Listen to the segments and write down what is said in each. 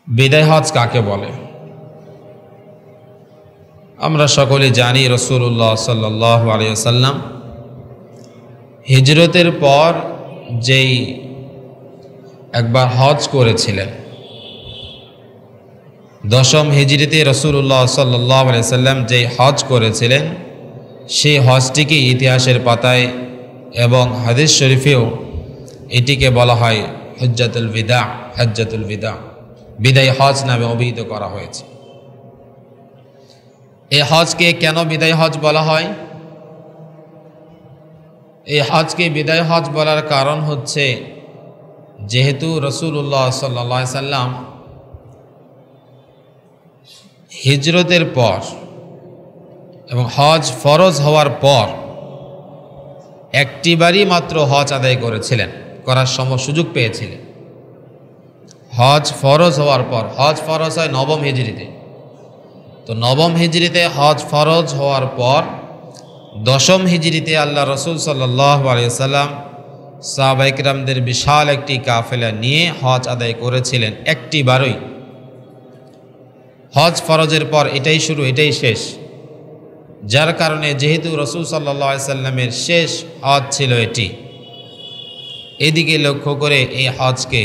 বিদায় হজ কাকে বলে? আমরা সকলে জানি রাসূলুল্লাহ সাল্লাল্লাহু আলাইহি ওয়াসাল্লাম হিজরতের পর যেই একবার হজ করেছিলেন, দশম হিজরিতে রাসূলুল্লাহ সাল্লাল্লাহু আলাইহি ওয়াসাল্লাম যেই হজ করেছিলেন সেই হজটিকে ইতিহাসের পাতায় এবং হাদিস শরীফেও এটিকে বলা হয় হজ্জাতুল বিদা। হজ্জাতুল বিদা, বিদায় হজ নামে অভিহিত করা হয়েছে। এই হজকে কেন বিদায় হজ বলা হয়? এই হজকে বিদায় হজ বলার কারণ হচ্ছে, যেহেতু রাসূলুল্লাহ সাল্লাল্লাহু আলাইহি সাল্লাম হিজরতের পর এবং হজ ফরজ হওয়ার পর একটিবারই মাত্র হজ আদায় করেছিলেন, করার সুযোগ পেয়েছিলেন। হজ ফরজ হওয়ার পর, হজ ফরজ হয় নবম হিজরিতে, তো নবম হিজরিতে হজ ফরজ হওয়ার পর দশম হিজরিতে আল্লাহ রসুল সাল্লাল্লাহু আলাইহি ওয়াসাল্লাম সাহাবায়ে কিরামদের বিশাল একটি কাফেলা নিয়ে হজ আদায় করেছিলেন একটিবারই। হজ ফরজের পর এটাই শুরু, এটাই শেষ, যার কারণে যেহেতু রসুল সাল্লাল্লাহু আলাইহি ওয়াসাল্লামের শেষ হজ ছিল এটি, এদিকে লক্ষ্য করে এই হজকে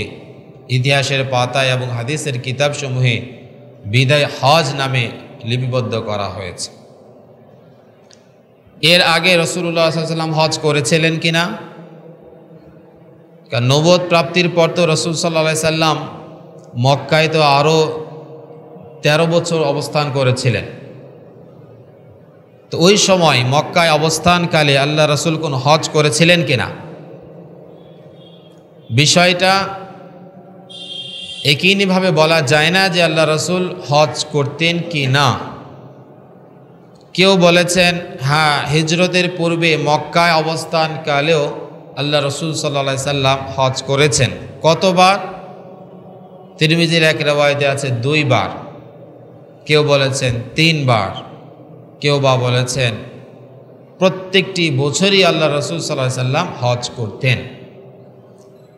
ইতিহাসের পাতায় এবং হাদিসের কিতাবসমূহে বিদায় হজ নামে লিপিবদ্ধ করা হয়েছে। এর আগে রাসূলুল্লাহ সাল্লাল্লাহু আলাইহি ওয়াসাল্লাম হজ করেছিলেন কিনা? কারণ নবুয়ত প্রাপ্তির পর তো রাসূল সাল্লাল্লাহু আলাইহি ওয়াসাল্লাম মক্কায় তো আরও 13 বছর অবস্থান করেছিলেন। তো ওই সময় মক্কায় অবস্থানকালে আল্লাহ রাসূল কোন হজ করেছিলেন কিনা, বিষয়টা একইভাবে বলা যায় না যে আল্লাহ রাসূল হজ করতেন কি না। কেউ বলেছেন হ্যাঁ, হিজরতের পূর্বে মক্কায় অবস্থানকালেও আল্লাহ রাসূল সাল্লাল্লাহু আলাইহি সাল্লাম হজ করেছেন। কতবার? তিরমিজির এক riwayate আছে 2 বার, কেউ বলেছেন 3 বার, কেউ বা বলেছেন প্রত্যেকটি বছরই আল্লাহ রাসূল সাল্লাল্লাহু আলাইহি সাল্লাম হজ করতেন।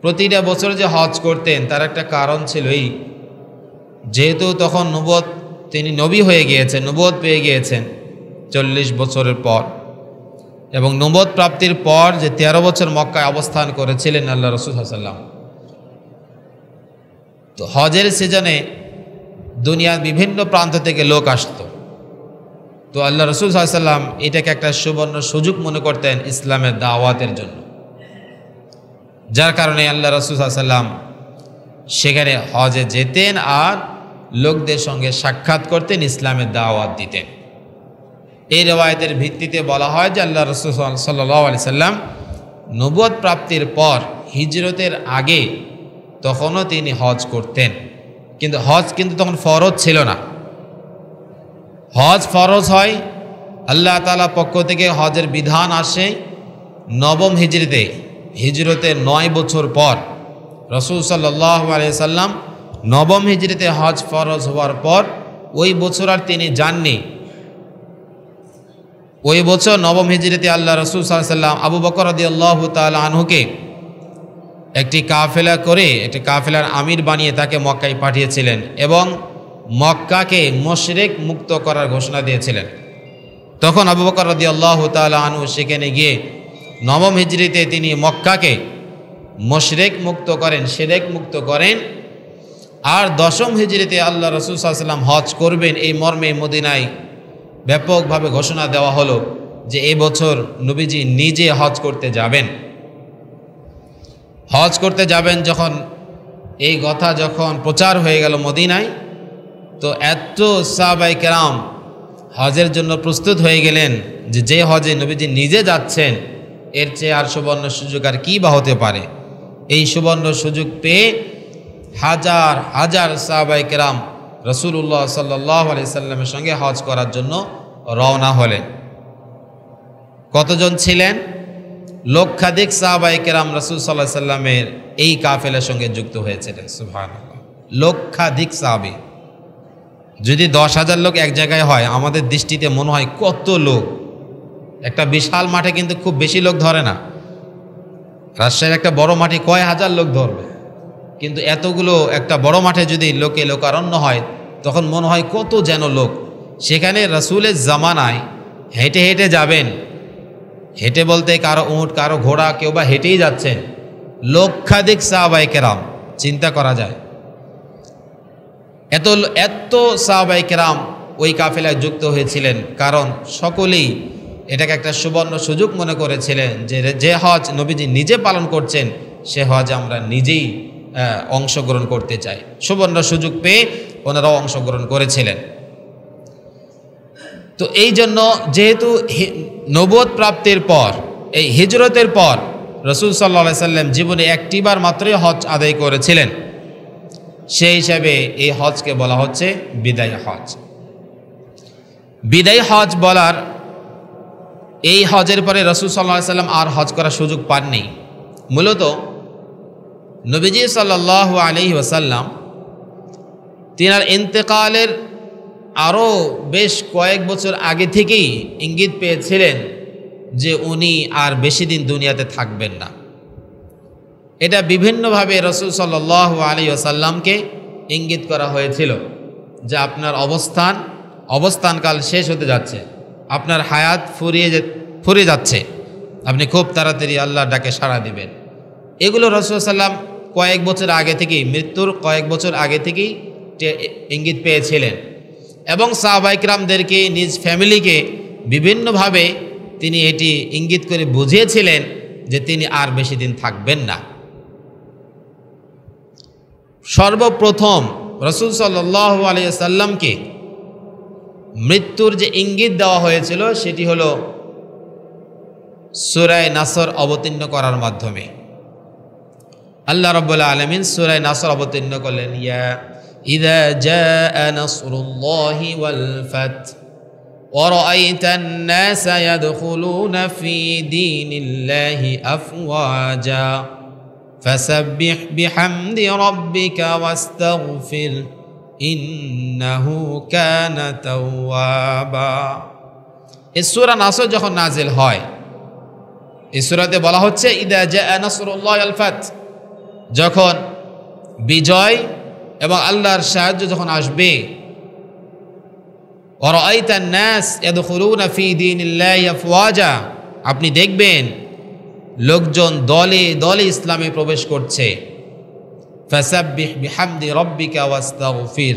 প্রতিটা বছর যে হজ করতেন তার একটা কারণ ছিল, এই যেহেতু তখন নবুয়ত, তিনি নবী হয়ে গিয়েছেন, নবুয়ত পেয়ে গিয়েছেন 40 বছরের পর, এবং নবুয়ত প্রাপ্তির পর যে 13 বছর মক্কায় অবস্থান করেছিলেন আল্লাহ রাসূল সাল্লাল্লাহু আলাইহি সাল্লাম, তো হজের সিজনে দুনিয়ার বিভিন্ন প্রান্ত থেকে লোক আসতো। তো আল্লাহ রাসূল সাল্লাল্লাহু আলাইহি সাল্লাম এটাকে একটা সুবর্ণ সুযোগ মনে করতেন ইসলামের দাওয়াতের জন্য, যার কারণে আল্লাহ রাসূল সাল্লাল্লাহু আলাইহি সাল্লাম সেখানে হজে যেতেন আর লোকদের সঙ্গে সাক্ষাৎ করতেন, ইসলামের দাওয়াত দিতেন। এই রিওয়ায়াতের ভিত্তিতে বলা হয় যে আল্লাহ রাসূল সাল্লাল্লাহু আলাইহি সাল্লাম নবুয়ত প্রাপ্তির পর হিজরতের আগে তখনও তিনি হজ করতেন, কিন্তু হজ তখন ফরজ ছিল না। হজ ফরজ হয়, আল্লাহ তাআলা পক্ষ থেকে হজের বিধান আসে নবম হিজরিতে, হিজরতের 9 বছর পর। রাসূল সাল্লাল্লাহু আলাইহি সাল্লাম নবম হিজরিতে হজ ফরজ হওয়ার পর ওই বছর আর তিনি যাননি। ওই বছর নবম হিজরিতে আল্লাহ রাসূল সাল্লাল্লাহু আলাইহি সাল্লাম আবু বকর রাদিয়াল্লাহু তাআলা আনহুকে একটি কাফেলা করে, একটি কাফেলার আমির বানিয়ে তাকে মক্কায় পাঠিয়েছিলেন এবং মক্কাকে মুশরিক মুক্ত করার ঘোষণা দিয়েছিলেন। তখন আবু বকর রাদিয়াল্লাহু তাআলা আনহু সেখানে গিয়ে নবম হিজরিতে তিনি মক্কাকে মুশরিক মুক্ত করেন, শিরক মুক্ত করেন। আর দশম হিজরিতে আল্লাহ রাসূল সাল্লাল্লাহু আলাইহি সাল্লাম হজ করবেন এই মর্মে মদিনায় ব্যাপকভাবে ঘোষণা দেওয়া হলো যে এই বছর নবীজি নিজে হজ করতে যাবেন। হজ করতে যাবেন যখন, এই কথা যখন প্রচার হয়ে গেল মদিনায়, তো এত সাহাবায়ে কেরাম হজের জন্য প্রস্তুত হয়ে গেলেন যে হজে নবীজি নিজে যাচ্ছেন, এর চেয়ে আর সুবর্ণ সুযোগ আর কী বা হতে পারে। এই সুবর্ণ সুযোগ পেয়ে হাজার হাজার সাহাবায়ে কেরাম রাসূলুল্লাহ সাল্লাল্লাহু আলাইহি সাল্লামের সঙ্গে হজ করার জন্য রওনা হলেন। কতজন ছিলেন? লক্ষাধিক সাহাবায়ে কেরাম রাসূল সাল্লাল্লাহু আলাইহি সাল্লামের এই কাফেলার সঙ্গে যুক্ত হয়েছিলেন। সুবহানাল্লাহ, লক্ষাধিক সাহাবী। যদি 10,000 লোক এক জায়গায় হয়, আমাদের দৃষ্টিতে মনে হয় কত লোক। একটা বিশাল মাঠে কিন্তু খুব বেশি লোক ধরে না। রাজশাহীর একটা বড় মাঠে কয় হাজার লোক ধরবে, কিন্তু এতগুলো একটা বড় মাঠে যদি লোকে লোকারণ্য হয় তখন মনে হয় কত যেন লোক। সেখানে রাসূলের জামানায় হেঁটে হেঁটে যাবেন, হেঁটে বলতে কারো উট কারো ঘোড়া, কেউ বা হেঁটেই যাচ্ছেন, লক্ষাধিক সাহাবায়ে কেরাম। চিন্তা করা যায় এত এত সাহাবায়ে কেরাম ওই কাফেলায় যুক্ত হয়েছিলেন, কারণ সকলেই এটাকে একটা সুবর্ণ সুযোগ মনে করেছিলেন যে হজ নবীজি নিজে পালন করছেন সে হজ আমরা নিজেই অংশগ্রহণ করতে চাই। সুবর্ণ সুযোগ পেয়ে ওনারাও অংশগ্রহণ করেছিলেন। তো এই জন্য যেহেতু নবুয়ত প্রাপ্তির পর এই হিজরতের পর রাসূল সাল্লাল্লাহু আলাইহি সাল্লাম জীবনে একটিবার মাত্রই হজ আদায় করেছিলেন, সেই হিসাবে এই হজকে বলা হচ্ছে বিদায় হজ। বিদায় হজ বলার এই হজের পরে রাসূল সাল্লাল্লাহু আলাইহি সাল্লাম আর হজ করার সুযোগ পাননি। মূলত নবীজি সাল্লাল্লাহু আলাইহি ওয়াসাল্লাম তিনার ইন্তেকালের আরও বেশ কয়েক বছর আগে থেকেই ইঙ্গিত পেয়েছিলেন যে উনি আর বেশি দিন দুনিয়াতে থাকবেন না। এটা বিভিন্নভাবে রাসূল সাল্লাল্লাহু আলাইহি ওয়াসাল্লামকে ইঙ্গিত করা হয়েছিল যে আপনার অবস্থানকাল শেষ হতে যাচ্ছে, আপনার হায়াত ফুরিয়ে যাচ্ছে, আপনি খুব তাড়াতাড়ি আল্লাহর ডাকে সাড়া দিবেন। এগুলো রাসূল সাল্লাম কয়েক বছর আগে থেকেই, মৃত্যুর কয়েক বছর আগে থেকেই ইঙ্গিত পেয়েছিলেন এবং সাহাবায়ে কিরামদেরকে, নিজ ফ্যামিলিকে বিভিন্নভাবে তিনি এটি ইঙ্গিত করে বুঝিয়েছিলেন যে তিনি আর বেশি দিন থাকবেন না। সর্বপ্রথম রাসূল সাল্লাল্লাহু আলাইহি ওয়াসাল্লামকে মৃত্যুর যে ইঙ্গিত দেওয়া হয়েছিল সেটি হলো সূরা নাসর অবতীর্ণ করার মাধ্যমে। আল্লাহ রাব্বুল আলামিন সূরা নাসর অবতীর্ণ করলেন, ইয়া ইযা জাআ নাসরুল্লাহি ওয়াল ফাত ওয়া রাআইতান নাসা ইয়াদখুলুনা ফি দীনিল্লাহি আফওয়াজা ফাসাব্বিহ বিহামদি রাব্বিকা ওয়াস্তাগফির ইন্নাহু কানা তাওয়াবা। এই সূরা নাসর যখন নাজিল হয়, এই সূরাতে বলা হচ্ছে ইযা জাআ নাসরুল্লাহি ওয়াল ফাত, যখন বিজয় এবং আল্লাহর সাহায্য যখন আসবে, ওয়া রাআইতান নাস ইয়াদখুলুনা ফি দীনিল্লাহি আফওয়াজা, আপনি দেখবেন লোকজন দলে দলে ইসলামে প্রবেশ করছে। ফাসাব্বিহ বিহামদি রাব্বিকা ওয়াস্তাগফির,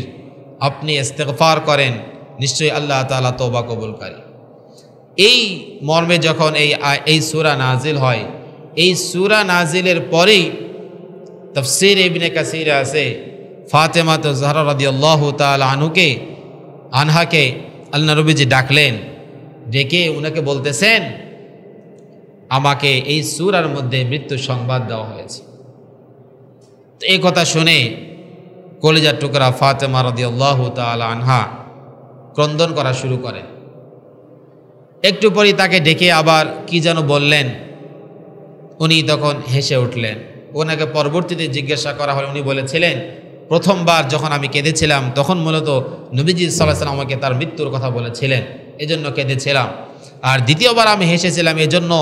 আপনি ইস্তিগফার করেন, নিশ্চয়ই আল্লাহ তাআলা তওবা কবুলকারী। এই মর্মে যখন এই সূরা নাজিল হয়, এই সূরা নাজিলের পরেই তাফসীর ইবনে কাসিরে আছে ফাতেমা জাহরা রাদিয়াল্লাহু তাআলা আনহাকে আল্লাহ নবীজি ডাকলেন, ডেকে উনাকে বলতেছেন আমাকে এই সূরার মধ্যে মৃত্যুর সংবাদ দেওয়া হয়েছে। তো এই কথা শুনে কলিজার টুকরা ফাতেমা রাদিয়াল্লাহু তাআলা আনহা ক্রন্দন করা শুরু করেন। একটু পরই তাকে ডেকে আবার কি যেন বললেন, উনি তখন হেসে উঠলেন। ওনাকে পরবর্তীতে জিজ্ঞাসা করা হলে উনি বলেছিলেন, প্রথমবার যখন আমি কেঁদেছিলাম তখন মূলত নবীজি সাল্লাল্লাহু আলাইহি ওয়াসাল্লাম আমাকে তার মৃত্যুর কথা বলেছিলেন, এজন্য কেঁদেছিলাম। আর দ্বিতীয়বার আমি হেসেছিলাম এজন্য,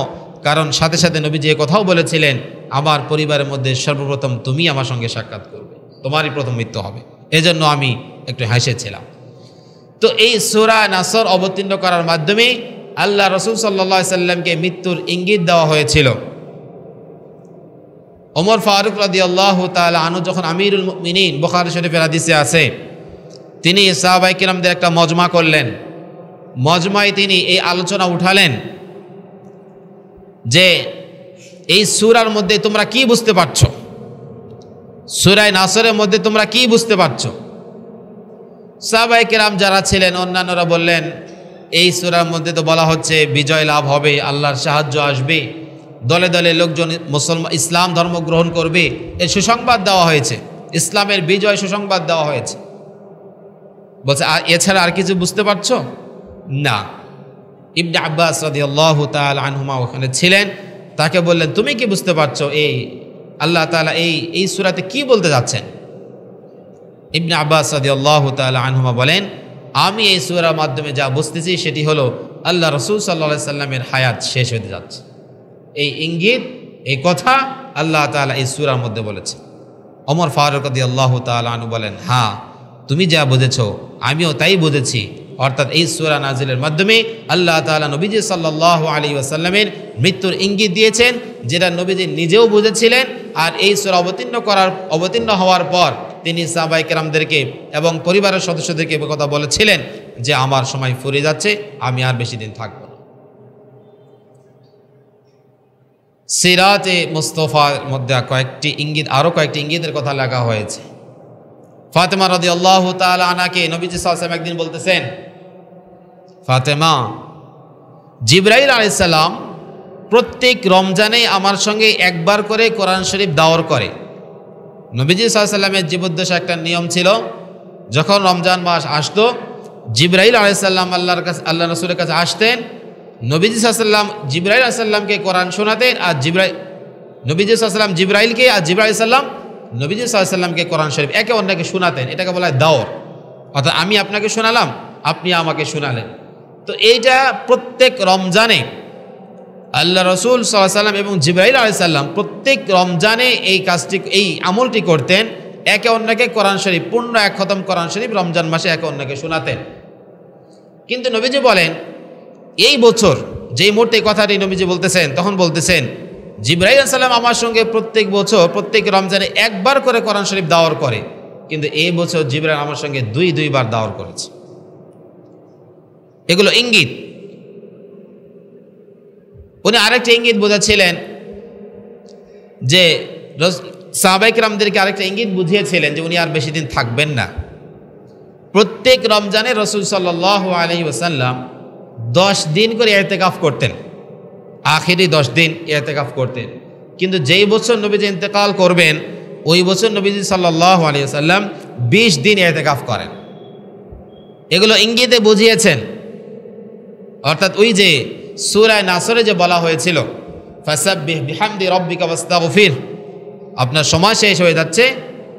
কারণ সাথে সাথে নবীজি এই কথাও বলেছিলেন আমার পরিবারের মধ্যে সর্বপ্রথম তুমি আমার সঙ্গে সাক্ষাৎ করবে, তোমারই প্রথম মৃত্যু হবে, এজন্য আমি একটু হেসেছিলাম। তো এই সূরা নাসর অবতীর্ণ করার মাধ্যমে আল্লাহ রাসূল সাল্লাল্লাহু আলাইহি সাল্লামকে মৃত্যুর ইঙ্গিত দেওয়া হয়েছিল। ওমর ফারুক রাদিয়াল্লাহু তাআলা আনহু যখন আমিরুল মুমিনিন, বুখারী শরীফের হাদিসে আছে, তিনি সাহাবায়ে কিরামদের একটা মজমা করলেন। মজমায় তিনি এই আলোচনা উঠালেন যে এই সূরার মধ্যে তোমরা কি বুঝতে পারছো, সূরা নাসরের মধ্যে তোমরা কি বুঝতে পারছো। সাহাবায়ে কিরাম যারা ছিলেন অন্যান্যরা বললেন, এই সূরার মধ্যে তো বলা হচ্ছে বিজয় লাভ হবে, আল্লাহর সাহায্য আসবে, দলে দলে লোকজন ইসলাম ধর্ম গ্রহণ করবে, এই সুসংবাদ দেওয়া হয়েছে, ইসলামের বিজয় সুসংবাদ দেওয়া হয়েছে। বলছে এছাড়া আর কিছু বুঝতে পারছো না। ইবনে আব্বাস রাদিয়াল্লাহু তাআলা আনহুমা ওখানে ছিলেন, তাকে বললেন তুমি কি বুঝতে পারছো, এই আল্লাহ তাআলা এই সূরাতে কি বলতে যাচ্ছেন। ইবনে আব্বাস রাদিয়াল্লাহু তাআলা আনহুমা বলেন, আমি এই সূরার মাধ্যমে যা বুঝতেছি সেটি হলো আল্লাহ রাসূল সাল্লাল্লাহু আলাইহি সাল্লামের হায়াত শেষ হতে যাচ্ছে। এই ইঙ্গিত, এই কথা আল্লাহ তাআলা এই সূরার মধ্যে বলেছে। ওমর ফারুক রাদিয়াল্লাহু তাআলা আনহু বলেন, হ্যাঁ তুমি যা বুঝেছ আমিও তাই বুঝেছি। অর্থাৎ এই সূরা নাজিলের মাধ্যমে আল্লাহ তাআলা নবীজি সাল্লাল্লাহু আলাইহি ওয়াসাল্লামের মৃত্যুর ইঙ্গিত দিয়েছেন, যেটা নবীজি নিজেও বুঝেছিলেন। আর এই সূরা অবতীর্ণ হওয়ার পর তিনি সাহাবায়ে কেরামদেরকে এবং পরিবারের সদস্যদেরকে এ কথা বলেছিলেন যে আমার সময় ফুরিয়ে যাচ্ছে, আমি আর বেশি দিন থাকব না। সিরাতে মুস্তাফার মধ্যে আরও কয়েকটি ইঙ্গিতের কথা লেখা হয়েছে। ফাতেমা রাদিয়াল্লাহু তাআলা আনহাকে নবীজি সাল্লাল্লাহু আলাইহি ওয়াসাল্লাম একদিন বলতেছেন, ফাতেমা, জিবরাইল আলাইহিস সালাম প্রত্যেক রমজানে আমার সঙ্গে একবার করে কোরআন শরীফ দাওর করে। নবীজি সাল্লাল্লাহু আলাইহি ওয়াসাল্লামের জীবদ্দশায় একটা নিয়ম ছিল, যখন রমজান মাস আসতো জিবরাইল আলাইহিস সালাম আল্লাহ রাসূলের কাছে আসতেন। নবীজি সাল্লাল্লাহু আলাইহি ওয়াসাল্লাম জিবরাইল আলাইহিস সালামকে কোরআন শোনাতেন, আর নবীজি সাল্লাল্লাহু আলাইহি ওয়াসাল্লাম জিবরাইলকে, আর জিবরাইল আলাইহিস সালাম নবীজি সাল্লাল্লাহু আলাইহি ওয়াসাল্লামকে কোরআন শরীফ একে অন্যকে শোনাতেন। এটাকে বলা হয় দাওর। অর্থাৎ আমি আপনাকে শোনালাম, আপনি আমাকে শোনালেন। তো এইটা প্রত্যেক রমজানে আল্লাহ রসুল সাল্লাল্লাহু আলাইহি ওয়াসাল্লাম এবং জিবরাইল আলাইহিস সালাম প্রত্যেক রমজানে এই আমলটি করতেন, একে অন্যকে কোরআন শরীফ পূর্ণ এক খতম কোরআন শরীফ রমজান মাসে একে অন্যকে শোনাতেন। কিন্তু নবীজি বলেন, এই বছর যেই মুহূর্তে কথাটি নবীজি বলতেছেন, তখন বলতেছেন জিবরাইল আলাইহিস সালাম আমার সঙ্গে প্রত্যেক বছর প্রত্যেক রমজানে একবার করে কোরআন শরীফ দাওয়ার করে, কিন্তু এই বছর জিবরাইল আমার সঙ্গে দুইবার দাওয়ার করেছে। এগুলো ইঙ্গিত। উনি আরেকটা ইঙ্গিত বোঝাচ্ছিলেন যে সাহাবায়ে কেরামদেরকে আরেকটা ইঙ্গিত বুঝিয়েছিলেন যে উনি আর বেশি দিন থাকবেন না। প্রত্যেক রমজানে রাসূল সাল্লাল্লাহু আলাইহি ওয়াসাল্লাম 10 দিন করে ইতিকাফ করতেন, আখেরি 10 দিন ইতিকাফ করতেন। কিন্তু যেই বছর নবীজি ইন্তেকাল করবেন ওই বছর নবীজি সাল্লাল্লাহু আলাইহি ওয়াসাল্লাম 20 দিন ইতিকাফ করেন। এগুলো ইঙ্গিতে বুঝিয়েছেন। অর্থাৎ ওই যে সূরা নাসরে যে বলা হয়েছিল, ফাসাব্বিহ বিহামদি রাব্বিকা ওয়াস্তাগফির, আপনার সময় শেষ হয়ে যাচ্ছে,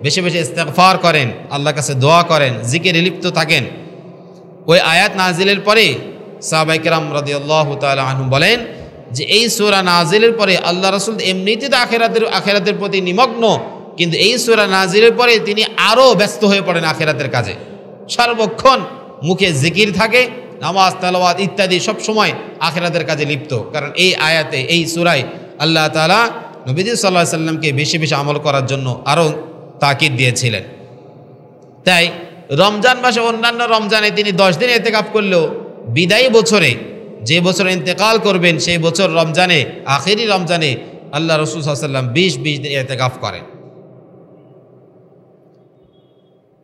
বেশি বেশি ইস্তেগফার করেন, আল্লাহর কাছে দোয়া করেন, জিকিরে লিপ্ত থাকেন। ওই আয়াত নাজিলের পরে সাহাবায়ে কেরাম রাদিয়াল্লাহু তাআলা আনহুম বলেন যে এই সূরা নাজিলের পরে আল্লাহ রাসূল এমনিতেই তো আখিরাতের প্রতি নিমগ্ন, কিন্তু এই সূরা নাজিলের পরে তিনি আরও ব্যস্ত হয়ে পড়েন আখিরাতের কাজে। সর্বক্ষণ মুখে জিকির থাকে, নামাজ তেলাওয়াত ইত্যাদি সব সময় আখিরাতের কাজে লিপ্ত। কারণ এই আয়াতে এই সূরায় আল্লাহ তাআলা নবীজি সাল্লাল্লাহু আলাইহি সাল্লামকে বেশি বেশি আমল করার জন্য আরও তাকিদ দিয়েছিলেন। তাই রমজান মাসে অন্যান্য রমজানে তিনি 10 দিন ইতিকাফ করলেও বিদায়ী বছরে যে বছর ইন্তেকাল করবেন সেই বছর রমজানে আখেরি রমজানে আল্লাহ রাসূল সাল্লাল্লাহু আলাইহি ওয়াসাল্লাম 20 দিন ইতিকাফ করেন।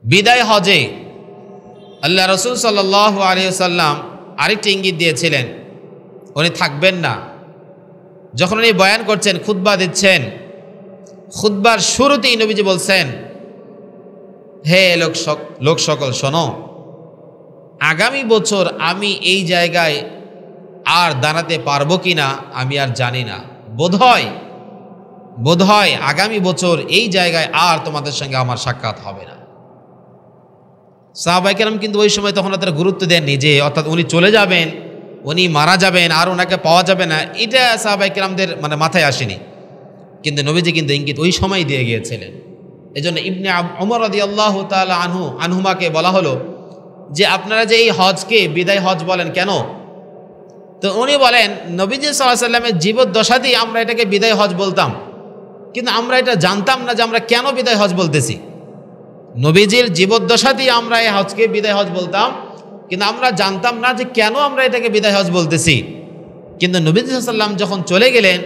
বিদায় হজে আল্লাহ রাসূল সাল্লাল্লাহু আলাইহি ওয়াসাল্লাম আরেকটি ইঙ্গিত দিয়েছিলেন, উনি থাকবেন না। যখন উনি বয়ান করছেন, খুতবা দিচ্ছেন, খুতবার শুরুতেই নবীজি বলছেন, হে লোক সকল শোনো, আগামী বছর আমি এই জায়গায় আর দাঁড়াতে পারবো কিনা আমি আর জানি না। বোধহয় আগামী বছর এই জায়গায় আর তোমাদের সঙ্গে আমার সাক্ষাৎ হবে না। সাহাবায়ে কেরাম কিন্তু ওই সময় তখন তারা গুরুত্ব দেননি যে অর্থাৎ উনি চলে যাবেন, উনি মারা যাবেন, আর ওনাকে পাওয়া যাবে না, এটা সাহাবায়ে কেরামদের মাথায় আসেনি। কিন্তু নবীজি কিন্তু ইঙ্গিত ওই সময় দিয়ে গিয়েছিলেন। এজন্য ইবনে ওমর রাদিয়াল্লাহু তাআলা আনহুমাকে বলা হলো যে আপনারা যে এই হজকে বিদায় হজ বলেন কেন? তো উনি বলেন, নবীজি সাল্লাল্লাহু আলাইহি ওয়াসাল্লামের জীবদ্দশাতেই আমরা এটাকে বিদায় হজ বলতাম, কিন্তু আমরা এটা জানতাম না যে আমরা কেন বিদায় হজ বলতেছি। নবীজির জীবদ্দশাতেই আমরা এই হজকে বিদায় হজ বলতাম, কিন্তু আমরা জানতাম না যে কেন আমরা এটাকে বিদায় হজ বলতেছি। কিন্তু নবীজি সাল্লাল্লাহু আলাইহি ওয়াসাল্লাম যখন চলে গেলেন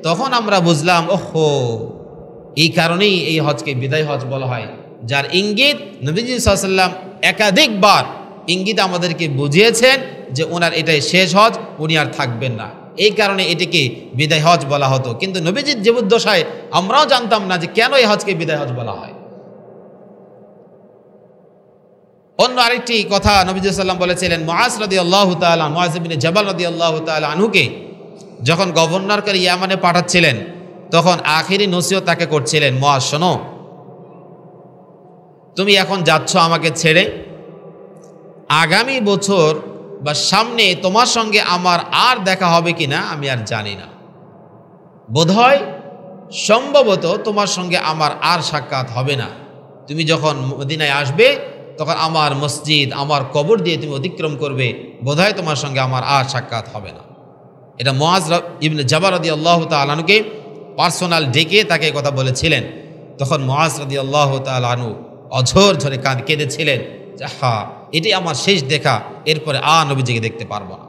তখন আমরা বুঝলাম, ওহো, এই কারণেই এই হজকে বিদায় হজ বলা হয়, যার ইঙ্গিত নবীজি সাল্লাল্লাহু আলাইহি ওয়াসাল্লাম একাধিকবার ইঙ্গিত আমাদেরকে বুঝিয়েছেন যে ওনার এটাই শেষ হজ, উনি আর থাকবেন না। এই কারণে এটিকে বিদায় হজ বলা হতো। কিন্তু নবীজির জীবদ্দশায় আমরাও জানতাম না যে কেন এই হজকে বিদায় হজ বলা হয়। অন্য আরেকটি কথা নবী সাল্লাল্লাহু আলাইহি ওয়াসাল্লাম বলেছিলেন, মুআজ রাদিয়াল্লাহু তাআলা, মুআজ ইবনে জাবাল রাদিয়াল্লাহু তাআলা আনহুকে যখন গভর্নর করে ইয়ামানে পাঠাচ্ছিলেন তখন আখিরি নসিহত তাকে করছিলেন, মুআজ শোনো, তুমি এখন যাচ্ছ আমাকে ছেড়ে, আগামী বছর বা সামনে তোমার সঙ্গে আমার আর দেখা হবে কিনা আমি আর জানি না। বোধহয় সম্ভবত তোমার সঙ্গে আমার আর সাক্ষাৎ হবে না। তুমি যখন মদিনায় আসবে তখন আমার মসজিদ, আমার কবর দিয়ে তুমি অতিক্রম করবে, বোধহয় তোমার সঙ্গে আমার আর সাক্ষাৎ হবে না। এটা মুআজ ইবনে জাবাল রাদিয়াল্লাহু তাআলা আনহুকে পার্সোনাল ডেকে তাকে কথা বলেছিলেন। তখন মুআজ রাদিয়াল্লাহু তাআলা আনহু অঝোর ঝরে কেঁদেছিলেন যে হ্যাঁ, এটি আমার শেষ দেখা, এরপরে আর নবীজিকে দেখতে পারবো না।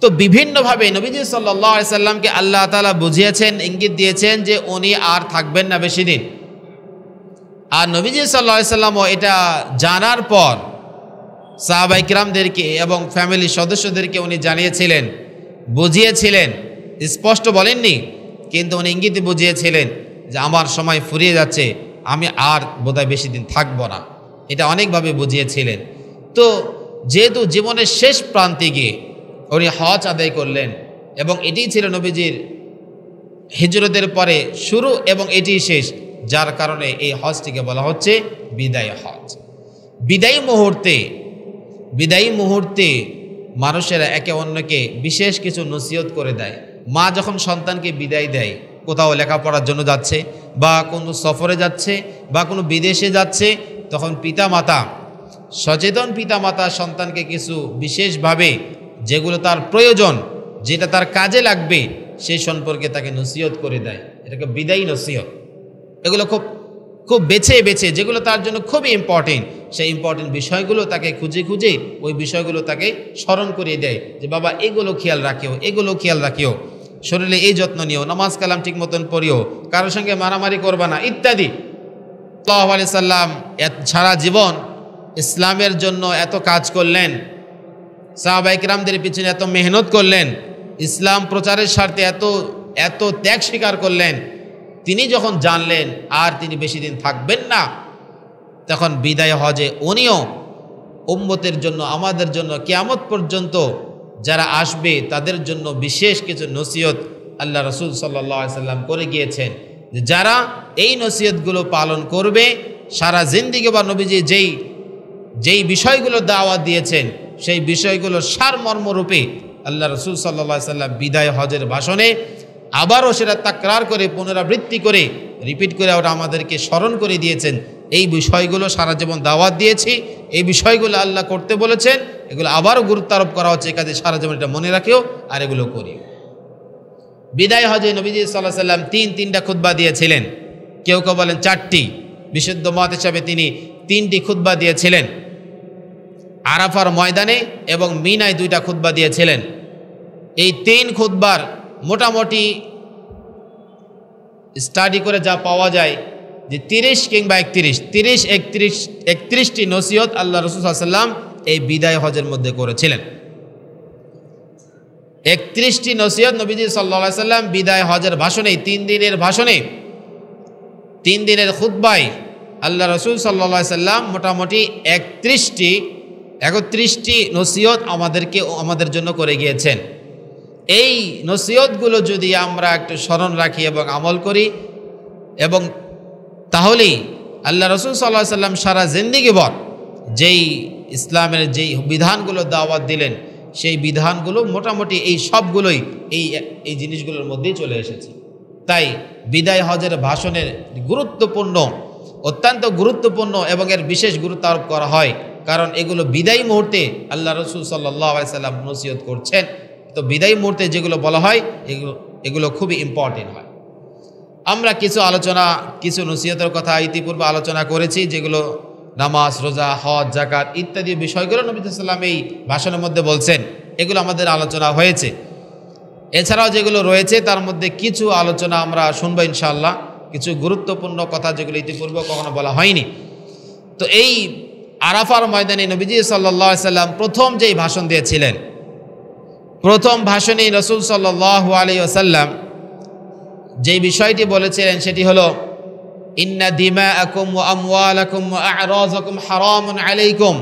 তো বিভিন্নভাবে নবীজি সাল্লাল্লাহু আলাইহি সাল্লামকে আল্লাহ তাআলা বুঝিয়েছেন, ইঙ্গিত দিয়েছেন যে উনি আর থাকবেন না বেশি দিন। আর নবীজি সাল্লাল্লাহু আলাইহি সাল্লামও এটা জানার পর সাহাবায়ে কিরামদেরকে এবং ফ্যামিলির সদস্যদেরকে উনি জানিয়েছিলেন, বুঝিয়েছিলেন। স্পষ্ট বলেননি, কিন্তু উনি ইঙ্গিতে বুঝিয়েছিলেন যে আমার সময় ফুরিয়ে যাচ্ছে, আমি আর বোধহয় বেশি দিন থাকবো না। এটা অনেকভাবে বুঝিয়েছিলেন। তো যেহেতু জীবনের শেষ প্রান্তে গিয়ে উনি হজ আদায় করলেন এবং এটিই ছিল নবীজির হিজরতের পরে শুরু এবং এটিই শেষ, যার কারণে এই হজটিকে বলা হচ্ছে বিদায় হজ। বিদায়ী মুহূর্তে মানুষেরা একে অন্যকে বিশেষ কিছু নসিহত করে দেয়। মা যখন সন্তানকে বিদায় দেয়, কোথাও লেখাপড়ার জন্য যাচ্ছে বা কোনো সফরে যাচ্ছে বা কোনো বিদেশে যাচ্ছে, তখন সচেতন পিতামাতা সন্তানকে কিছু বিশেষভাবে যেগুলো তার প্রয়োজন, যেটা তার কাজে লাগবে, সেই সম্পর্কে তাকে নসিহত করে দেয়। এটাকে বিদায়ী নসিহত। এগুলো খুব বেছে যেগুলো তার জন্য খুবই ইম্পর্টেন্ট, সেই ইম্পর্টেন্ট বিষয়গুলো তাকে খুঁজে ওই বিষয়গুলো তাকে স্মরণ করিয়ে দেয় যে বাবা এগুলো খেয়াল রাখিও, শরীরে এই যত্ন নিও, নামাজ কালাম ঠিক মতন পড়িও, কারোর সঙ্গে মারামারি করবা না ইত্যাদি। সাল্লাল্লাহু আলাইহি সাল্লাম সারা জীবন ইসলামের জন্য এত কাজ করলেন, সাহাবায়ে কিরামদের পিছনে এত মেহনত করলেন, ইসলাম প্রচারের স্বার্থে এত ত্যাগ স্বীকার করলেন। তিনি যখন জানলেন আর তিনি বেশি দিন থাকবেন না, তখন বিদায় হজে উনিও উম্মতের জন্য, আমাদের জন্য, কিয়ামত পর্যন্ত যারা আসবে তাদের জন্য বিশেষ কিছু নসিহত আল্লাহ রাসূল সাল্লাল্লাহু আলাইহি সাল্লাম করে গিয়েছেন, যে যারা এই নসিহতগুলো পালন করবে সারা জিন্দেগি, বা নবীজি যেই বিষয়গুলো দাওয়াত দিয়েছেন সেই বিষয়গুলো সারমর্মরূপে আল্লাহ রাসূল সাল্লাল্লাহু আলাইহি সাল্লাম বিদায় হজের ভাষণে আবারও সেটা তাকরার করে, পুনরাবৃত্তি করে, রিপিট করে ওরা আমাদেরকে স্মরণ করে দিয়েছেন। এই বিষয়গুলো সারা জীবন দাওয়াত দিয়েছি, এই বিষয়গুলো আল্লাহ করতে বলেছেন, এগুলো আবারও গুরুত্ব আরোপ করা হচ্ছে, কাজে সারা জীবন এটা মনে রাখিও আর এগুলো করি। বিদায় হজে নবীজি সাল্লাল্লাহু আলাইহি সাল্লাম তিনটা খুতবা দিয়েছিলেন, কেউ বলেন 4টি, বিশুদ্ধ মত হিসাবে তিনি 3টি খুতবা দিয়েছিলেন। আরাফার ময়দানে এবং মিনায় 2টা খুতবা দিয়েছিলেন। এই 3 খুতবার মোটামুটি স্টাডি করে যা পাওয়া যায় যে 30 কিংবা 31টি নসিহত আল্লাহ রাসূল সাল্লাল্লাহু আলাইহি সাল্লাম এই বিদায় হজের মধ্যে করেছিলেন। 31টি নসিহত নবীজি সাল্লাল্লাহু আলাইহি সাল্লাম বিদায় হজের ভাষণে, 3 দিনের খুতবায় আল্লাহ রাসূল সাল্লাল্লাহু আলাইহি সাল্লাম মোটামুটি 31টি নসিহত আমাদের জন্য করে গিয়েছেন। এই নসিহতগুলো যদি আমরা একটু স্মরণ রাখি এবং আমল করি, এবং তাহলেই আল্লাহ রাসূল সাল্লাল্লাহু আলাইহি সাল্লাম সারা জিন্দেগিভর যেই ইসলামের যেই বিধানগুলো দাওয়াত দিলেন, সেই বিধানগুলো মোটামুটি এই সবগুলোই এই জিনিসগুলোর মধ্যেই চলে এসেছে। তাই বিদায় হজের ভাষণের অত্যন্ত গুরুত্বপূর্ণ এবং এর বিশেষ গুরুত্ব আরোপ করা হয়, কারণ এগুলো বিদায়ী মুহূর্তে আল্লাহ রাসূল সাল্লাল্লাহু আলাইহি সাল্লাম নসিহত করছেন। তো বিদায়ী মুহূর্তে যেগুলো বলা হয় এগুলো খুবই ইম্পর্টেন্ট হয়। আমরা কিছু নসিহতের কথা ইতিপূর্বে আলোচনা করেছি, যেগুলো নামাজ, রোজা, হজ, যাকাত ইত্যাদি বিষয়গুলো নবী সাল্লাল্লাহু আলাইহি সাল্লাম এই ভাষণের মধ্যে বলছেন, এগুলো আমাদের আলোচনা হয়েছে। এছাড়াও যেগুলো রয়েছে তার মধ্যে কিছু আলোচনা আমরা শুনবো ইনশাআল্লাহ, কিছু গুরুত্বপূর্ণ কথা যেগুলো ইতিপূর্বে কখনো বলা হয়নি। তো এই আরাফার ময়দানে নবীজি সাল্লাল্লাহু আলাইহি সাল্লাম প্রথম যেই ভাষণ দিয়েছিলেন, প্রথম ভাষণে রাসূল সাল্লাল্লাহু আলাইহি ওয়াসাল্লাম যেই বিষয়টি বলেছিলেন সেটি হলো, ইন্না দিমাআকুম ওয়া আমওয়ালাকুম ওয়া আ'রাযাকুম হারামুন আলাইকুম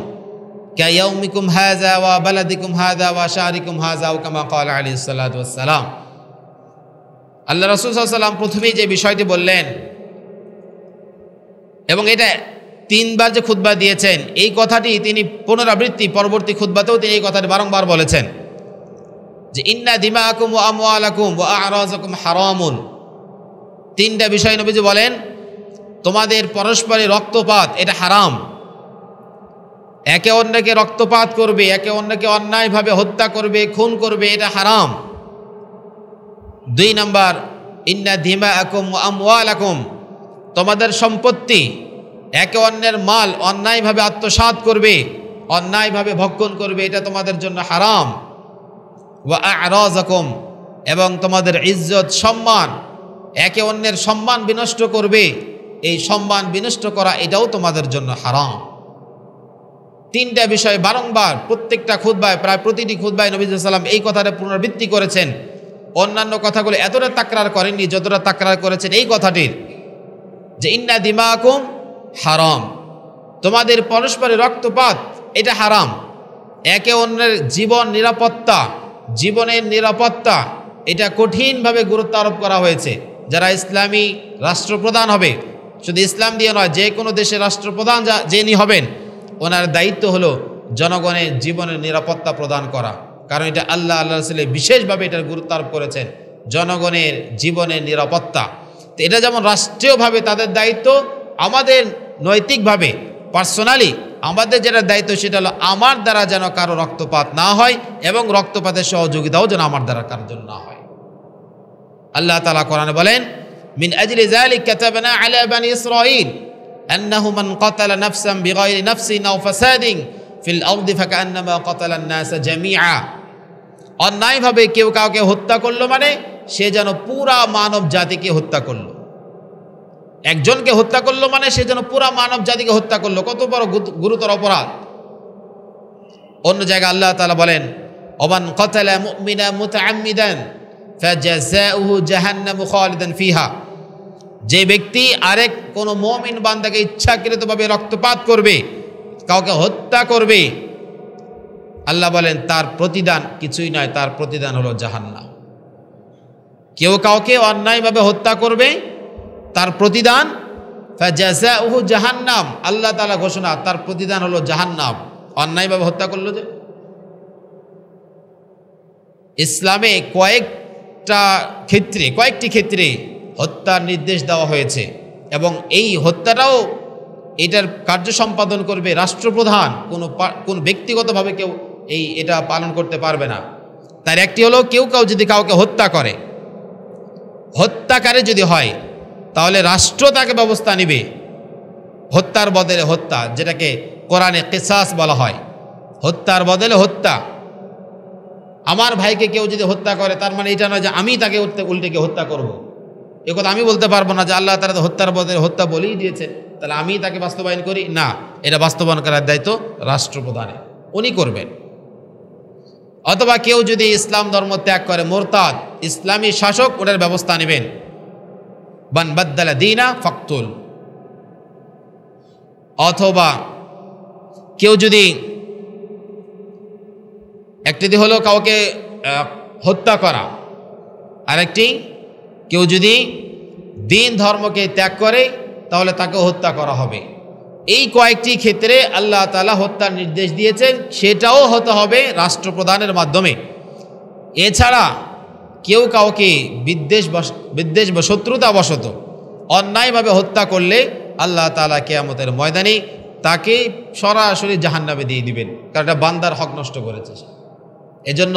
কায়াউমিকুম হাযা ওয়া বালাদিকুম হাযা ওয়া শাহরিকুম হাযা, ওয়া কামা ক্বালা আলাইহিস সালাতু ওয়াস সালাম। আল্লাহ রাসূল সাল্লাল্লাহু আলাইহি ওয়াসাল্লাম প্রথমেই যে বিষয়টি বললেন, এবং এটা 3 বার যে খুতবা দিয়েছেন, এই কথাটি তিনি পুনরাবৃত্তি পরবর্তী খুতবাতেও তিনি এই কথাটি বারংবার বলেছেন যে ইন্না দিমাআকুম ওয়া আমওয়ালাকুম ওয়া আ'রাযাকুম হারামুন, তিনটা বিষয় নবীজি বলেন, তোমাদের পরস্পরের রক্তপাত এটা হারাম। একে অন্যকে রক্তপাত করবে, একে অন্যকে অন্যায়ভাবে হত্যা করবে, খুন করবে, এটা হারাম। 2 নাম্বার, ইন্না দিমাআকুম ওয়া আমওয়ালাকুম, তোমাদের সম্পত্তি, একে অন্যের মাল অন্যায়ভাবে আত্মসাৎ করবে, অন্যায়ভাবে ভক্ষণ করবে, এটা তোমাদের জন্য হারাম। ওয়া আ'রাযাকুম, এবং তোমাদের ইজ্জত সম্মান, একে অন্যের সম্মান বিনষ্ট করবে, এই সম্মান বিনষ্ট করা এটাও তোমাদের জন্য হারাম। তিনটা বিষয় বারংবার প্রত্যেকটা খুতবায়, প্রায় প্রতিটি খুতবায় নবী সাল্লাল্লাহু আলাইহি ওয়াসাল্লাম এই কথাটা পুনরাবৃত্তি করেছেন। অন্যান্য কথাগুলো এতটা তাকরার করেননি যতটা তাকরার করেছেন এই কথাটির, যে ইন্না দিমাআকুম হারাম, তোমাদের পরস্পরের রক্তপাত এটা হারাম। একে অন্যের জীবনের নিরাপত্তা এটা কঠিনভাবে গুরুত্ব আরোপ করা হয়েছে। যারা ইসলামী রাষ্ট্রপ্রধান হবে, শুধু ইসলাম দিয়ে নয়, যে কোনো দেশের রাষ্ট্রপ্রধান যিনি হবেন, ওনার দায়িত্ব হলো জনগণের জীবনের নিরাপত্তা প্রদান করা। কারণ এটা আল্লাহ রাসূল বিশেষভাবে এটার গুরুত্ব আরোপ করেছেন, জনগণের জীবনের নিরাপত্তা। তো এটা যেমন রাষ্ট্রীয়ভাবে তাদের দায়িত্ব, আমাদের নৈতিকভাবে পার্সোনালি আমাদের যেটা দায়িত্ব সেটা হলো আমার দ্বারা যেন কারো রক্তপাত না হয়, এবং রক্তপাতের সহযোগিতাও যেন আমার দ্বারা কারোর জন্য না হয়। আল্লাহ তাআলা কোরআনে বলেন, মিন আজলি যালিকা কাতাবনা আলা বানি ইসরাঈল আন্নাহু মান কাতালা নাফসান বিগাইরি নাফসিন আও ফাসাদিন ফিল আরদি ফাকান্নামা কাতালা আন-নাসা জামিআ, অন্যায়ভাবে কেউ কাউকে হত্যা করলো মানে সে যেন পুরা মানব জাতিকে হত্যা করলো। একজনকে হত্যা করলো মানে সে যেন পুরা মানব জাতিকে হত্যা করলো। কত বড় গুরুতর অপরাধ। অন্য জায়গায় আল্লাহ তাআলা বলেন, ওমান কাতালা মুমিনা মুতাআম্মিদান ফাজাযাউহু জাহান্নামু খালিদান ফিহা, যে ব্যক্তি আরেক কোন মুমিন বান্দাকে ইচ্ছাকৃতভাবে রক্তপাত করবে, কাউকে হত্যা করবে, আল্লাহ বলেন তার প্রতিদান কিছুই নয়, তার প্রতিদান হলো জাহান্নাম। কেউ কাউকে অন্যায়ভাবে হত্যা করবে, তার প্রতিদান ফাজাযাউহু জাহান্নাম, আল্লাহ তাআলা ঘোষণা, তার প্রতিদান হলো জাহান্নাম। অন্যায়ভাবে হত্যা করলো যে। ইসলামে কয়েকটি ক্ষেত্রে হত্যার নির্দেশ দেওয়া হয়েছে, এবং এই হত্যাটাও এটার কার্য সম্পাদন করবে রাষ্ট্রপ্রধান, কোন ব্যক্তিগতভাবে কেউ এটা পালন করতে পারবে না। তার একটি হলো, কেউ যদি কাউকে হত্যা করে, হত্যাকারী যদি হয়, তাহলে রাষ্ট্র তাকে ব্যবস্থা নেবে। হত্যার বদলে হত্যা, যেটাকে কোরআনে কিসাস বলা হয়, হত্যার বদলে হত্যা। আমার ভাইকে কেউ যদি হত্যা করে, তার মানে এটা নয় যে আমি তাকে উল্টে হত্যা করব। এ কথা আমি বলতে পারবো না যে আল্লাহ তাআলা হত্যার বদলে হত্যা বলেই দিয়েছে, তাহলে আমি তাকে বাস্তবায়ন করি না। এটা বাস্তবায়ন করার দায়িত্ব রাষ্ট্রপ্রধানের, উনি করবেন। অথবা কেউ যদি ইসলাম ধর্ম ত্যাগ করে, মুরতাদ, ইসলামী শাসক ওটার ব্যবস্থা নেবেন। মান বাদ্দালা দীনা ফাকতুল। অথবা কেউ যদি, একটি হলো কাউকে হত্যা করা, আরেকটি কেউ যদি দিন ধর্মকে ত্যাগ করে তাহলে তাকে হত্যা করা হবে। এই কয়েকটি ক্ষেত্রে আল্লাহ তাআলা হত্যার নির্দেশ দিয়েছেন, সেটাও হতে হবে রাষ্ট্রপ্রধানের মাধ্যমে। এছাড়া কেউ কাউকে বিদ্বেষ বা শত্রুতাবশত অন্যায়ভাবে হত্যা করলে আল্লাহ তাআলা কিয়ামতের ময়দানে তাকে সরাসরি জাহান্নামে দিয়ে দিবেন, কারণ এটা বান্দার হক নষ্ট করেছে। এজন্য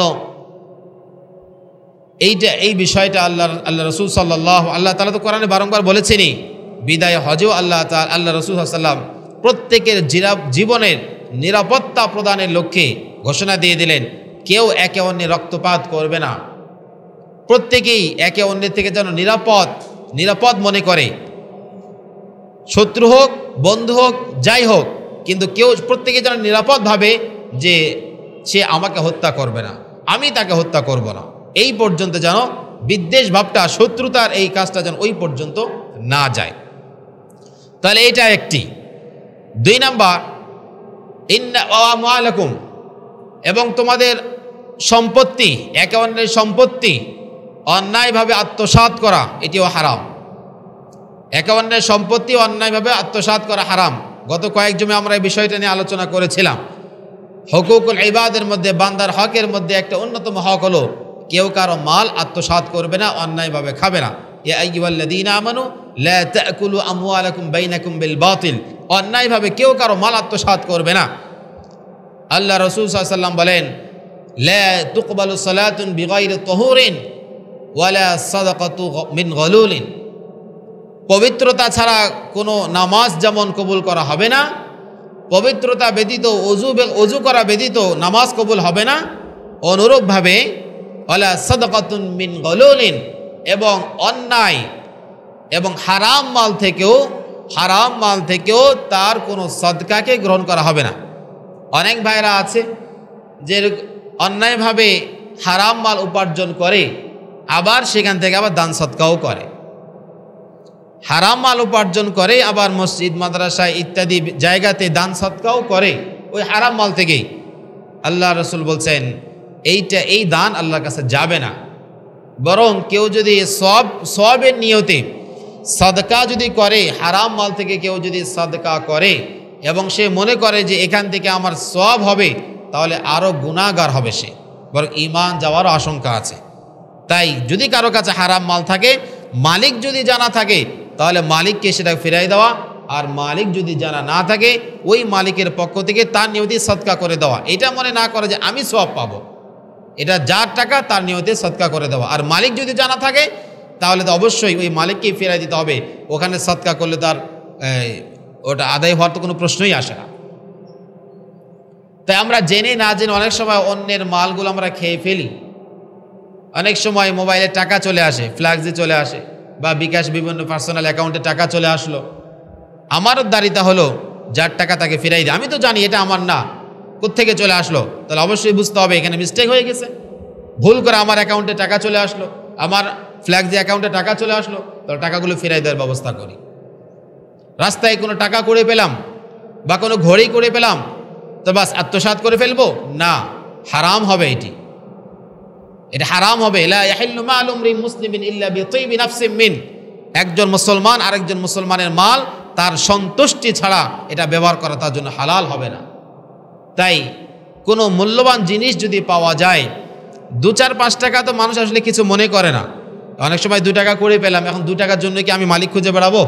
এই বিষয়টা আল্লাহ রাসূল আল্লাহ তাআলা তো কোরআনে বারংবার বলেছেনই। বিদায় হজেও আল্লাহ রাসূল সাল্লাল্লাহু আলাইহি ওয়াসাল্লাম প্রত্যেকের জীবনের নিরাপত্তা প্রদানের লক্ষ্যে ঘোষণা দিয়ে দিলেন, কেউ একে অন্যের রক্তপাত করবে না। প্রত্যেকেই একে অন্যের থেকে যেন নিরাপদ মনে করে, শত্রু হোক, বন্ধু হোক, যাই হোক, কিন্তু প্রত্যেকে যেন নিরাপদ ভাবে যে সে আমাকে হত্যা করবে না, আমি তাকে হত্যা করব না। এই পর্যন্ত যেন বিদ্বেষ ভাবটা, শত্রুতার এই কাজটা যেন ওই পর্যন্ত না যায়। তাহলে এটা একটি। 2 নাম্বার, ইন্না আমওয়ালাকুম, এবং তোমাদের সম্পত্তি, একে অন্যের সম্পত্তি অন্যায়ভাবে আত্মসাৎ করা এটিও হারাম। একে অন্যের সম্পত্তি অন্যায়ভাবে আত্মসাৎ করা হারাম। গত কয়েক জমে আমরা এই বিষয়টা নিয়ে আলোচনা করেছিলাম। হুকুকুল ইবাদের মধ্যে, বান্দার হকের মধ্যে একটা অন্যতম হক হলো কেউ কারো মাল আত্মসাৎ করবে না, অন্যায়ভাবে খাবে না। ইয়া আইয়ুহাল্লাযীনা আমানু লা তাকুলু আমওয়ালাকুম বাইনাকুম বিল বাতিল, অন্যায়ভাবে কেউ কারো মাল আত্মসাৎ করবে না। আল্লাহ রাসূল সাল্লাল্লাহু আলাইহি ওয়াসাল্লাম বলেন, লা তুকবালু সালাতুন বিগাইরি তাহুরিন ওয়ালা সাদাকাতু মিন গালুলিন, পবিত্রতা ছাড়া কোনো নামাজ যেমন কবুল করা হবে না, পবিত্রতা ব্যতীত অজু করা ব্যতীত নামাজ কবুল হবে না, অনুরূপভাবে ওয়ালা সাদাকাতুন মিন গালুলিন, এবং অন্যায় এবং হারাম মাল থেকেও তার কোনো সদকাকে গ্রহণ করা হবে না। অনেক ভাইরা আছে যে অন্যায়ভাবে হারাম মাল উপার্জন করে, আবার সেখান থেকে আবার দান সদকাও করে। হারাম মাল উপার্জন করে, আবার মসজিদ মাদ্রাসা ইত্যাদি জায়গাতে দান সদকাও করে ওই হারাম মাল থেকেই। আল্লাহ রসুল বলছেন এই দান আল্লাহর কাছে যাবে না, বরং কেউ যদি সওয়াবের নিয়তে সদকা যদি করে, হারাম মাল থেকে কেউ যদি সদকা করে এবং সে মনে করে যে এখান থেকে আমার সওয়াব হবে, তাহলে আরও গুনাহগার হবে সে, বরং ঈমান যাওয়ারও আশঙ্কা আছে। তাই যদি কারো কাছে হারাম মাল থাকে, মালিক যদি জানা থাকে তাহলে মালিককে সেটা ফিরাই দেওয়া, আর মালিক যদি জানা না থাকে ওই মালিকের পক্ষ থেকে তার নিয়তে সদকা করে দেওয়া। এটা মনে না করে যে আমি সওয়াব পাবো, এটা যার টাকা তার নিয়তে সদকা করে দেওয়া। আর মালিক যদি জানা থাকে তাহলে তো অবশ্যই ওই মালিককেই ফিরাই দিতে হবে, ওখানে সদকা করলে তার ওটা আদায় হওয়ার তো কোনো প্রশ্নই আসে না। তাই আমরা জেনে না জেনে অনেক সময় অন্যের মালগুলো আমরা খেয়ে ফেলি। অনেক সময় মোবাইলে টাকা চলে আসে, ফ্ল্যাক্সি চলে আসে, বা বিকাশ বিভিন্ন পার্সোনাল অ্যাকাউন্টে টাকা চলে আসলো, আমারও দাঁড়িতা হলো যার টাকা তাকে ফিরাই দিই। আমি তো জানি এটা আমার না, কোত্থেকে চলে আসলো, তাহলে অবশ্যই বুঝতে হবে এখানে মিস্টেক হয়ে গেছে, ভুল করে আমার অ্যাকাউন্টে টাকা চলে আসলো, আমার ফ্ল্যাক্সি অ্যাকাউন্টে টাকা চলে আসলো, তাহলে টাকাগুলো ফিরাই দেওয়ার ব্যবস্থা করি। রাস্তায় কোনো টাকা করে পেলাম বা কোনো ঘড়ি করে পেলাম, তো বাস আত্মসাৎ করে ফেলবো না, হারাম হবে, এটা হারাম হবে। লা ইয়াহিল্লু মালু ইমরিন মুসলিমিন ইল্লা বিতাইবি নাফসিন মিন, একজন মুসলমান আরেকজন মুসলমানের মাল তার সন্তুষ্টি ছাড়া এটা ব্যবহার করা তার জন্য হালাল হবে না। তাই কোনো মূল্যবান জিনিস যদি পাওয়া যায়, 2-4-5 টাকা তো মানুষ আসলে কিছু মনে করে না। অনেক সময় 2 টাকা করে পেলাম, এখন 2 টাকার জন্য কি আমি মালিক খুঁজে বেড়াবো?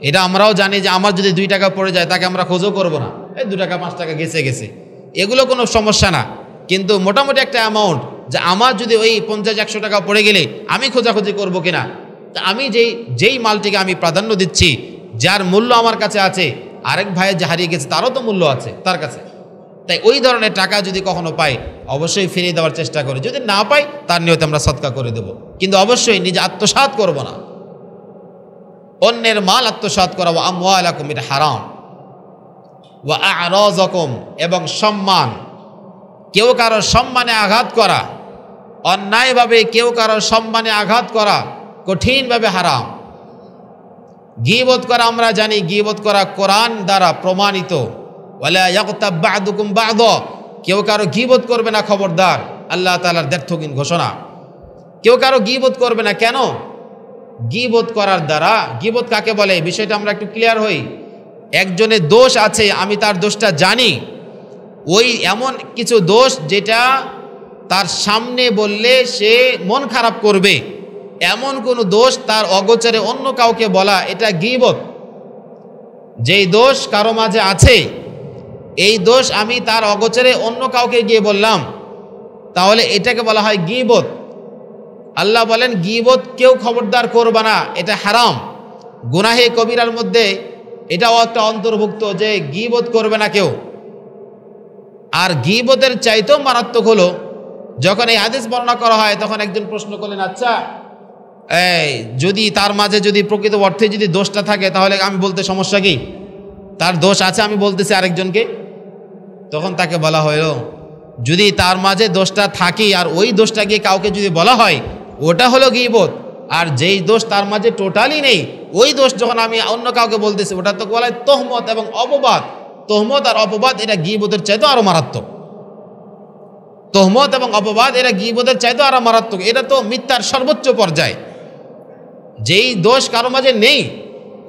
এটা আমরাও জানি যে আমার যদি 2 টাকা পড়ে যায় তাকে আমরা খোঁজও করবো না, এই 2 টাকা 5 টাকা গেছে, এগুলো কোনো সমস্যা না। কিন্তু মোটামুটি একটা অ্যামাউন্ট, যে আমার যদি ওই 50-100 টাকা পড়ে গেলে আমি খোঁজাখুঁজি করবো কিনা, তা আমি যেই মালটিকে আমি প্রাধান্য দিচ্ছি, যার মূল্য আমার কাছে আছে, আরেক ভাইয়ের যে হারিয়ে গেছে তারও তো মূল্য আছে তার কাছে। তাই ওই ধরনের টাকা যদি কখনো পাই অবশ্যই ফিরিয়ে দেওয়ার চেষ্টা করি, যদি না পাই তার নিয়তে আমরা সদকা করে দেব, কিন্তু অবশ্যই নিজে আত্মসাৎ করব না। অন্যের মাল আত্মসাৎ করা, ওয়া আমওয়ালাকুম, এটা হারাম। ওয়া আ'রাযাকুম, এবং সম্মান, কেউ কারো সম্মানে আঘাত করা, অন্যায়ভাবে কেউ কারো সম্মানে আঘাত করা কঠিনভাবে হারাম। গীবত করা, আমরা জানি গীবত করা কোরআন দ্বারা প্রমাণিত। ওয়ালা ইয়াগতাব বা'দুকুম বা'দা, কেউ কারো গীবত করবে না, খবরদার, আল্লাহ তাআলার দ্ব্যর্থহীন ঘোষণা। কেউ কারো গীবত করবে না। কেন? গীবত করার দ্বারা, গীবত কাকে বলে বিষয়টা আমরা একটু ক্লিয়ার হই। একজনের দোষ আছে, আমি তার দোষটা জানি, ওই এমন কিছু দোষ যেটা তার সামনে বললে সে মন খারাপ করবে, এমন কোনো দোষ তার অগোচরে অন্য কাউকে বলা, এটা গীবত। যেই দোষ কারো মাঝে আছে, এই দোষ আমি তার অগোচরে অন্য কাউকে গিয়ে বললাম, তাহলে এটাকে বলা হয় গীবত। আল্লাহ বলেন গীবত কেউ খবরদার করবা না, এটা হারাম, গুনাহে কবিরার মধ্যে এটাও একটা অন্তর্ভুক্ত, যে গীবত করবে না কেউ। আর গীবতের চাইতেও মারাত্মক হলো, যখন এই হাদিস বর্ণনা করা হয় তখন একজন প্রশ্ন করলেন, আচ্ছা যদি তার মাঝে যদি প্রকৃত অর্থে যদি দোষটা থাকে, তাহলে আমি বলতে সমস্যা কি? তার দোষ আছে, আমি বলতেছি আরেকজনকে। তখন তাকে বলা হলো, যদি তার মাঝে দোষটা থাকে আর ওই দোষটা গিয়ে কাউকে যদি বলা হয়, ওটা হলো গীবত। আর যেই দোষ তার মাঝে টোটালি নেই, ওই দোষ যখন আমি অন্য কাউকে বলতেছি, ওটা তো বলা হয় তোহমত এবং অপবাদ। তোহমত আর অপবাদ এটা গীবতের চাইতেও আরো মারাত্মক। তোহমত এবং অপবাদ এটা গীবতের চাইতেও আরো মারাত্মক। এটা তো মিথ্যার সর্বোচ্চ পর্যায়। যেই দোষ কারো মাঝে নেই,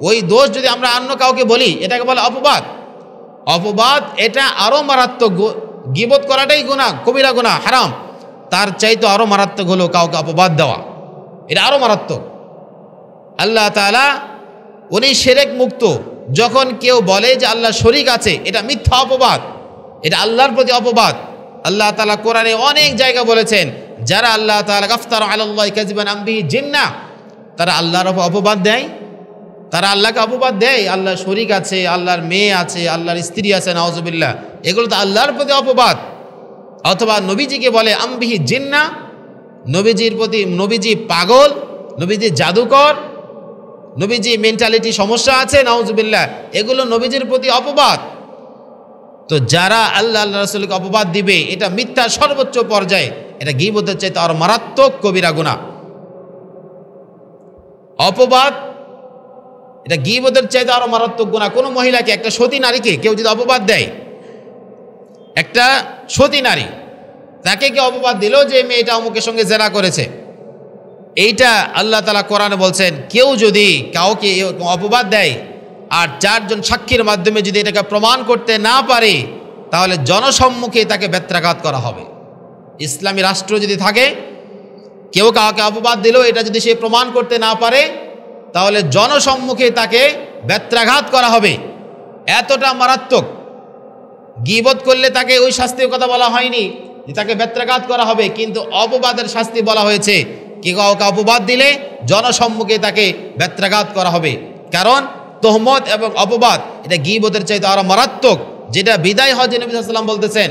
ওই দোষ যদি আমরা অন্য কাউকে বলি, এটাকে বলে অপবাদ। অপবাদ এটা আরো মারাত্মক। গীবত করাটাই গুনাহ, কবিরা গুনাহ, হারাম। তার চাইতে আরো মারাত্মক হলো কাউকে অপবাদ দেওয়া, এটা আরো মারাত্মক। আল্লাহ তাআলা উনি শিরক মুক্ত। যখন কেউ বলে যে আল্লাহ শরীক আছে, এটা মিথ্যা অপবাদ, এটা আল্লাহর প্রতি অপবাদ। আল্লাহ তাআলা কোরআনে অনেক জায়গা বলেছেন, যারা আল্লাহ তাআলা গাফতার আলাল্লাহি কাযিবান আম বিহি জিন্নাহ, তারা আল্লাহর অপবাদ দেয়, তারা আল্লাহকে অপবাদ দেয়, আল্লাহ শরীক আছে, আল্লাহর মেয়ে আছে, আল্লাহর স্ত্রী আছে, নাউজুবিল্লাহ, এগুলো তো আল্লাহর প্রতি অপবাদ। অথবা নবীজিকে বলে আম বিহি জিন্নাহ, নবীজির প্রতি, নবীজি পাগল, নবীজি জাদুকর, নবীজি মেন্টালিটি সমস্যা আছে, নাউজুবিল্লাহ, এগুলো নবীজির প্রতি অপবাদ। তো যারা আল্লাহ আল্লাহ রাসূলকে অপবাদ দিবে, এটা মিথ্যা সর্বোচ্চ পর্যায়ে, এটা গীবতের চাইতে আরো মারাত্মক কবিরা গুনাহ। অপবাদ এটা গীবতের চাইতে আরো মারাত্মক গুনাহ। কোনো মহিলাকে, একটা সতী নারীকে কেউ যদি অপবাদ দেয়, একটা সতী নারী, তাকে কেউ অপবাদ দিল যে মেয়েটা অমুকের সঙ্গে জেনা করেছে, এইটা আল্লাহ তাআলা কোরআনে বলছেন, কেউ যদি কাউকে অপবাদ দেয় আর 4 জন সাক্ষীর মাধ্যমে যদি এটাকে প্রমাণ করতে না পারে, তাহলে জনসম্মুখে তাকে বেত্রাঘাত করা হবে। ইসলামী রাষ্ট্র যদি থাকে, কেউ কাউকে অপবাদ দিল, এটা যদি সে প্রমাণ করতে না পারে, তাহলে জনসম্মুখে তাকে বেত্রাঘাত করা হবে। এতটা মারাত্মক। গীবত করলে তাকে ওই শাস্তির কথা বলা হয়নি যে তাকে বেত্রাঘাত করা হবে, কিন্তু অপবাদের শাস্তি বলা হয়েছে। কি কাউকে অপবাদ দিলে জনসম্মুখে তাকে বেত্রাঘাত করা হবে। কারণ তোহমত এবং অপবাদ এটা গীবতের চাইতে আরো মারাত্মক। যেটা বিদায় হজে নবী সাল্লাল্লাহু আলাইহি ওয়াসাল্লাম বলতেছেন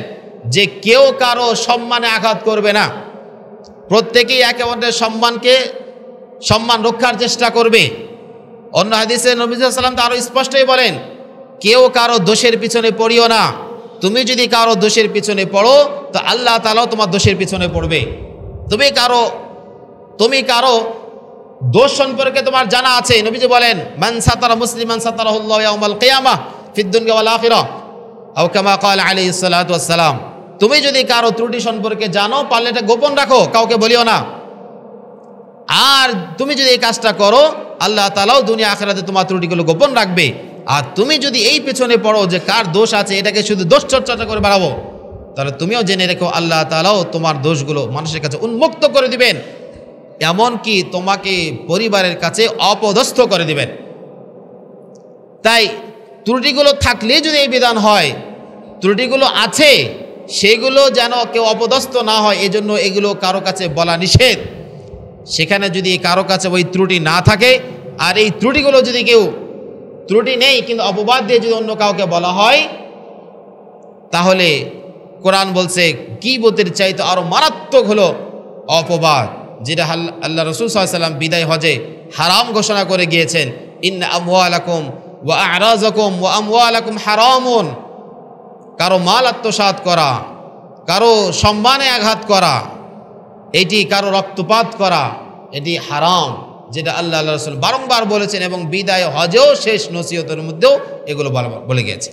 যে কেউ কারো সম্মানে আঘাত করবে না, প্রত্যেকেই একে অন্যের সম্মান রক্ষার চেষ্টা করবে। অন্য হাদিসে নবী সাল্লাল্লাহু আলাইহি ওয়াসাল্লাম তো আরো স্পষ্টই বলেন, কেউ কারো দোষের পিছনে পড়িও না। তুমি যদি কারো দোষের পিছনে পড়ো, তো আল্লাহ তাআলাও তোমার দোষের পিছনে পড়বে। তুমি কারো দোষ সম্পর্কে তোমার জানা আছে, নবীজি বলেন, মান সাতারা মুসলিমান সাতারাহুল্লাহু ইয়াউমাল কিয়ামাহ ফিদ দুনিয়া ওয়াল আখিরাহ, আও কামা ক্বালা আলাইহিস সালাতু ওয়াস সালাম। তুমি যদি কারো ত্রুটি সম্পর্কে জানো, পারলে এটা গোপন রাখো, কাউকে বলিও না। আর তুমি যদি এই কাজটা করো, আল্লাহ তাআলাও দুনিয়া আখিরাতে তোমার ত্রুটিগুলো গোপন রাখবে। আর তুমি যদি এই পেছনে পড়ো যে কার দোষ আছে, এটাকে শুধু দোষ চর্চা করে বাড়াবো, তাহলে তুমিও জেনে রেখো আল্লাহ তাআলাও তোমার দোষগুলো মানুষের কাছে উন্মুক্ত করে দিবেন, এমনকি তোমাকে পরিবারের কাছে অপদস্থ করে দিবেন। তাই ত্রুটিগুলো থাকলে যদি এই বিধান হয়, ত্রুটিগুলো আছে সেগুলো যেন কেউ অপদস্থ না হয়, এজন্য এগুলো কারো কাছে বলা নিষেধ। সেখানে যদি কারো কাছে ওই ত্রুটি না থাকে, আর এই ত্রুটিগুলো যদি কেউ, ত্রুটি নেই কিন্তু অপবাদ দিয়ে যদি অন্য কাউকে বলা হয়, তাহলে কোরআন বলছে গীবতের চাইতে আরো মারাত্মক হলো অপবাদ, যেটা আল্লাহ রাসূল সাল্লাল্লাহু আলাইহি ওয়াসাল্লাম বিদায় হজে হারাম ঘোষণা করে গিয়েছেন। ইন্না আমওয়ালাকুম ওয়া আ'রাযাকুম ওয়া আমওয়ালাকুম হারামুন। কারো মাল আত্মসাৎ করা, কারো সম্মানে আঘাত করা, এটি কারো রক্তপাত করা, এটি হারাম, যেটা আল্লাহ রাসূল বারংবার বলেছেন এবং বিদায় হজেও শেষ নসিহতের মধ্যেও এগুলো বলে গেছে।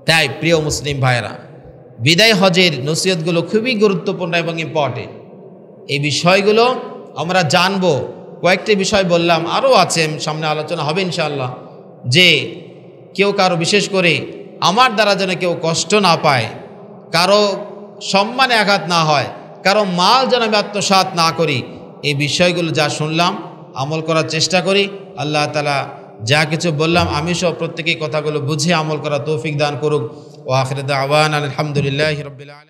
তাই প্রিয় মুসলিম ভাইয়েরা, বিদায় হজের নসিহতগুলো খুবই গুরুত্বপূর্ণ এবং ইম্পর্টেন্ট। এই বিষয়গুলো আমরা জানবো। কয়েকটি বিষয় বললাম, আরও আছে, সামনে আলোচনা হবে ইনশাআল্লাহ। যে কেউ কারো, বিশেষ করে আমার দ্বারা যেন কেউ কষ্ট না পায়, কারো সম্মানে আঘাত না হয়, কারো মাল যেন আমি আত্মসাৎ না করি, এই বিষয়গুলো যা শুনলাম আমল করার চেষ্টা করি। আল্লাহ তাআলা যা কিছু বললাম আমি সব প্রত্যেকেই কথাগুলো বুঝে আমল করা তৌফিক দান করুক। ওয়া আখিরু দাওয়ানা আলহামদুলিল্লাহি রাব্বিল আলামিন।